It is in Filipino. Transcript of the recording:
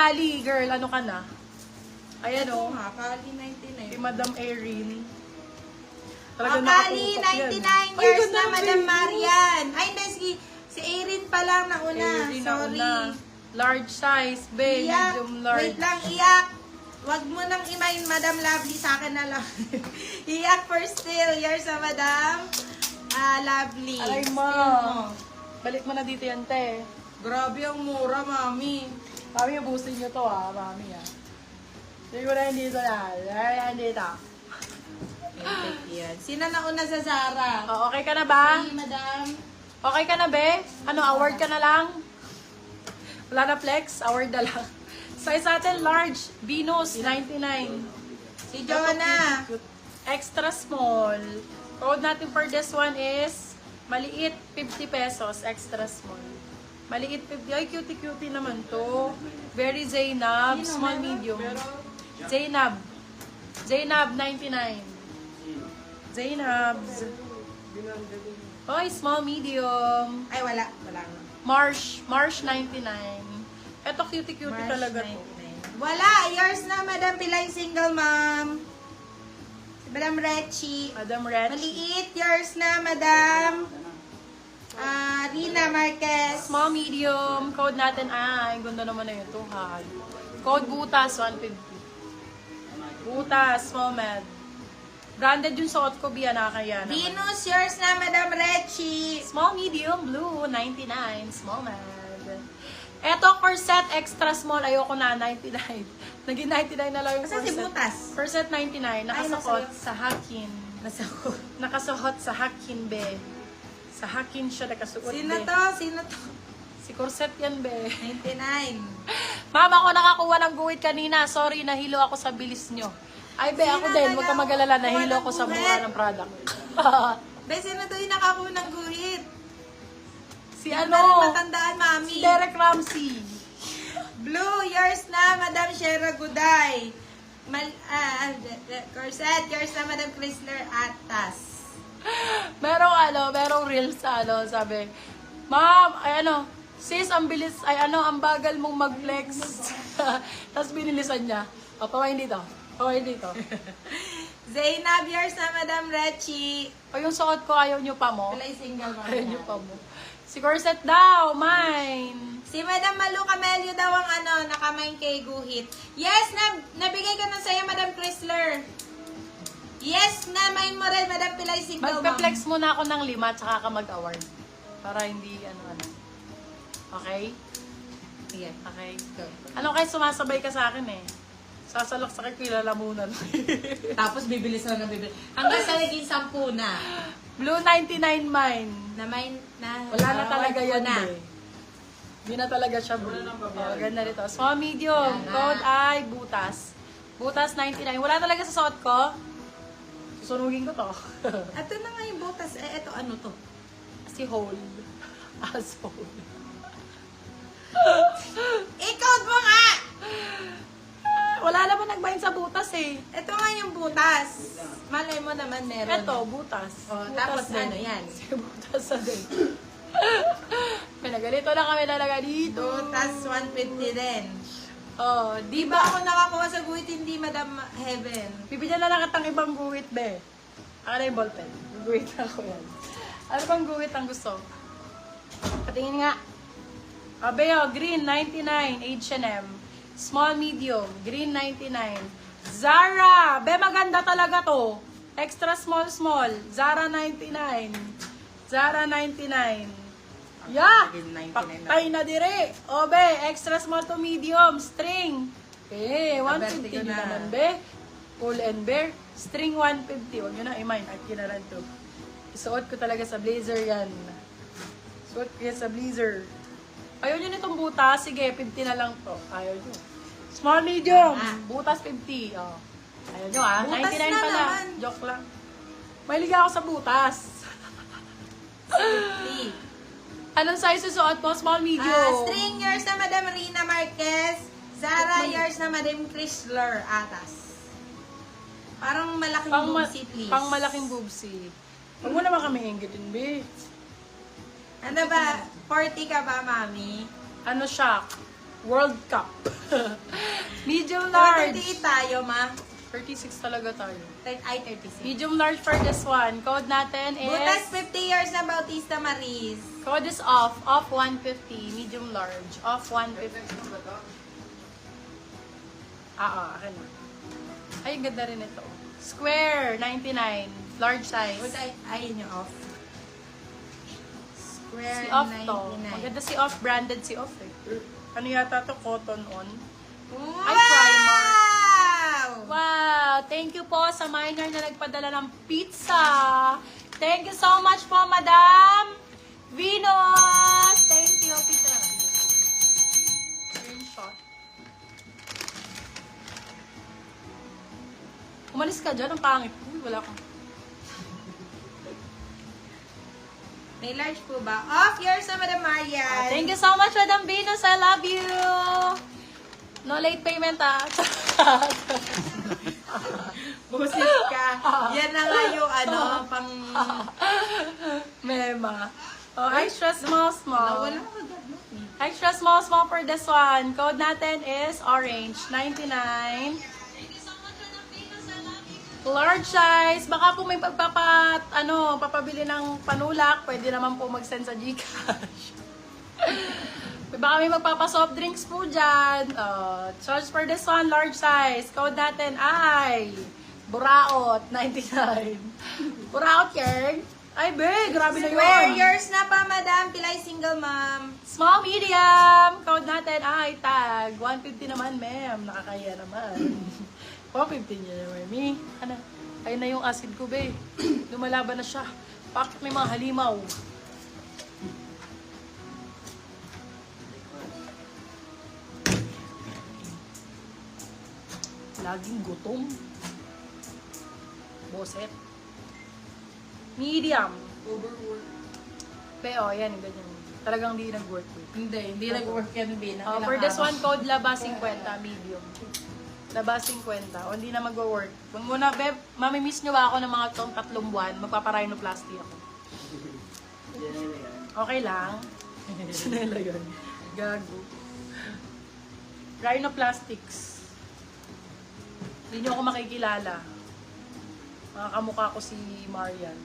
Kali, girl, ano ka na? Ayan o. Kali 99. Si Madam Erin. Kali 99 years na, Madam Marian. Ay, hindi, si Erin pa lang nauna. Erin Sorry. nauna. Large size, be. Iyak. Medium large. Wait lang, iyak. Wag mo nang imayin, Madam Lovely, sa akin na lang. Iyak for still years na, Madam Lovely. Aray mo. Still mo. Balik mo na dito yan, te. Grabe ang mura, Mami. Mami, ubusin nyo to Mami Hindi ko na hindi ito na. Hindi ito. Yan. Sino nauna sa Zara? Oh, okay ka na ba? Si Madam. Okay ka na, be? Ano, award ka na lang? Wala na flex? Award na lang. Size natin, large. Venus, 99. Si Jonah. Extra small. Code natin for this one is maliit, 50 pesos. Extra small. Maliit, 50. Ay, cutie-cutie naman to. Very Zainab. Small, medium. Zainab. Zainab, 99. Zainabs. Oy, small, medium. Ay, wala. Wala. Marsh 99. Eto cutie-cutie talaga to. Wala. Yours na, Madam Pilay Single Mom. Si Madam Rechi. Madam Red. Maliit. Yours na, Madam Rina Marquez. Small, medium. Code natin, ang ganda naman na yun. Code Butas, 150. Butas, small med. Branded yung suot ko, Bia, nakakaya naman. Venus, yours na, Madam Rechi. Small, medium, blue, 99. Small med. Eto, corset, extra small. Ayoko na, 99. Naging 99 na lang yung Basta si corset. Butas. Corset, 99. Nakasuot nasa'yo. sa Hakin. Nakasuot sa Hakin, be. Sa Hakin siya nakasuot, Sino be. to? Sino to? Si corset yan, be. 99. Mama, ako nakakuha ng guhit kanina. Sorry, nahilo ako sa bilis nyo. Ay, be, ako din. Huwag ka mag-alala. Nahilo ako sa mura ng product. Be, sino to yung nakakuha ng guhit? Si Sino ano? na matandaan, Mami? Si Derek Ramsey. Blue, yours na, Madam Shera Guday. Corset, yours na, Madam Chrysler Atas. Merong reels sa sabi, Ma'am, ay sis, ang bilis, ang bagal mong mag-flex. Tapos binilisan niya. O, pawain dito. Pawain dito. Zainab, yours na, Madam Rechi. O, yung suot ko, ayaw nyo pa mo. Wala single mo. Ayaw nyo pa mo. Si corset daw, mine. Si Madam Malu Camelio daw ang nakamain kay Guhit. Yes, nabigay ko na sa'yo, Madam Chrysler. Yes, namain mo rin, Madam Pilay Single Mom. Magpe-flex muna ako ng 5 tsaka ka mag-award. Para hindi, Okay? Yeah. Okay. Ano kayo sumasabay ka sa akin eh? Sasalak sa kilalamunan. Tapos bibili sa bibili. Hanggang sa naging 10 na. Blue 99 mine. Wala Wala na talaga yan eh. Hindi na talaga siya blue. Ganda rito. Small, medium. Code ay butas. Butas 99. Wala talaga sa suot ko. Susunugin ko to. Ito na nga yung butas. Ito ano to? Si Hole. Asshole. I-code mo nga! Wala naman nagbayad sa butas eh. Ito nga yung butas. Malay mo naman meron. Ito, butas. Oh, Butas tapos din. ano yan? Butas na din. Pinagalito lang kami talaga dito. Butas 150 din. Oh, di Di ba ba? ako nakakuha sa guhit, hindi Madam Heaven? Bibigyan na lang kitang ibang guhit, be. Ako na yung ballpen. Guhit na ako yan. Ano bang guhit ang gusto? Patingin nga. Abe, green 99, H&M. Small, medium, green 99. Zara! Be, maganda talaga to. Extra small, small. Zara 99. Zara 99. Yeah! Paktay na dire. O, be, extra small to medium. String. Eh, 150 Vertigo nyo na. naman, be. Pull and bear. String 150. Huwag nyo na i-mind. At kinaran to. Isuot ko talaga sa blazer yan. Suot ko yan sa blazer. Ayaw nyo nitong butas? Sige, 50 na lang to. Ayaw nyo. Small, medium. Butas 50. Oh. Ayaw nyo Butas 99 na pala. naman. Joke lang. Mahilig ako sa butas. Anong size susuot mo? Small, medium. String yours na Madam Rina Marquez. Zara yours na Madam Chrysler Atas. Parang malaking boobsy, please. Pang malaking boobsy. Huwag mo naman kami inggitin, be. Ano ba? 40 ka ba, Mami? Ano siya? World Cup. Medium Large. large. tayo, ma. 36 talaga tayo. Ay, 36. Medium large for this one. Code natin Butas, is... 50 years na Bautista Maris. Code is off. Off 150. Medium large. Off 150. Akin na. Ay, ang ganda rin ito. Square, 99. Large size. Ayun yung off. Square, Si off to. 99. Maganda si off. Branded si off eh. Ano yata to? Cotton on. Wow! Ay, primer. Wow! Thank you po sa minor na nagpadala ng pizza. Thank you so much po, Madam Venus! Thank you. Pizza na. Screenshot. Umalis ka dyan. Ang pangit. Uy, wala kang... May large po ba? Off yours na, Madam Marian. Thank you so much, Madam Venus. I love you. No late payment, ah. Busit ka. Yan na nga yung pang... Mema. Oh, extra small. Nawala ko agad mo. Extra small for this one. Code natin is orange, 99. Large size. Baka po may papabili ng panulak, pwede naman po mag-send sa GCash. Baka may magpapa-soft drinks po dyan. Charge for this one, large size. Code natin ay Buraot, 99. Buraot, Kern. Ay, be, grabe na Square yun. yours na pa, Madam. Pilay single mom. Small, medium. Code natin ay tag. 150 naman, ma'am. Nakakaya naman. 150 niya naman, me. Ano? Ayun na yung acid ko, be. Lumalaban na siya. Bakit may mga halimaw? Laging gutom. Boset. Medium. Overwork. Pero, yan, ganyan. Talagang di nag-work. Hindi nag-work yan, Bina. For this one, code Laba 50, medium. Laba 50. O, hindi na mag-work. Kung muna, beb, mamimiss nyo ba ako ng mga itong 3 buwan? Magpaparhinoplasty ako. Okay lang. Sinela yun. Gago. Rhinoplastics. Hindi nyo ako makikilala. Mga kamukha ko si Marian.